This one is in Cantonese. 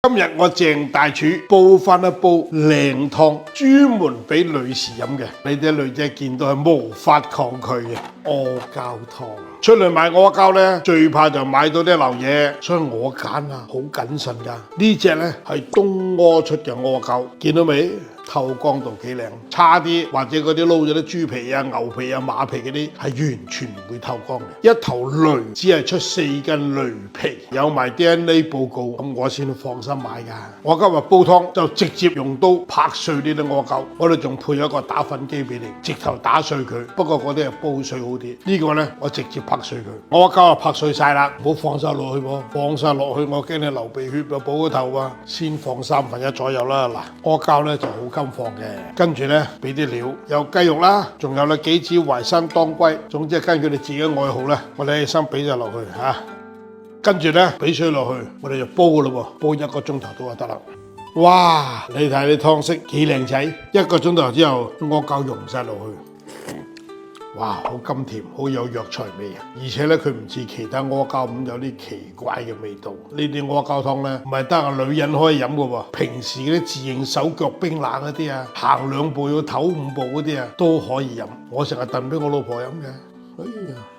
今日我鄭大廚煲翻一煲靚湯，專門俾女士飲嘅。你啲女仔見到係無法抗拒嘅阿膠湯。出嚟買阿膠呢，最怕就買到啲流嘢，所以我揀啊好謹慎㗎。呢隻呢係東阿出嘅阿膠，見到未？透光度幾靚，差啲或者嗰啲撈咗啲豬皮啊、牛皮啊、馬皮嗰啲係完全唔會透光嘅。一頭驢只係出4斤驢皮，有埋 DNA 報告，咁我先放心買㗎。我今日煲湯就直接用刀拍碎呢啲阿膠，我哋仲配咗個打粉機俾你，直頭打碎佢。不過嗰啲係煲碎好啲，呢個呢，我直接拍碎佢。阿膠啊拍碎晒啦，唔好放晒落去喎，放晒落去我驚你流鼻血啊，補個頭啊，先放1/3左右啦。嗱，阿膠呢就好放嘅，跟住呢，俾啲料，有雞肉啦，仲有杞子、淮山、當歸，總之係根據你自己愛好呢，我哋起身俾咗落去嚇，跟住呢，俾水落去，我哋就煲噶咯喎，煲1個鐘頭都就得啦。哇！你睇啲湯色幾靚仔，1個鐘頭之後阿膠溶晒落去。哇，好甘甜，好有藥材味啊！而且咧，佢唔似其他阿膠咁有啲奇怪嘅味道。呢啲阿膠湯咧，唔係得個女人可以飲嘅喎，平時嗰啲自認手腳冰冷嗰啲啊，行2步要唞5步嗰啲啊，都可以飲。我成日燉俾我老婆飲嘅。哎呀〜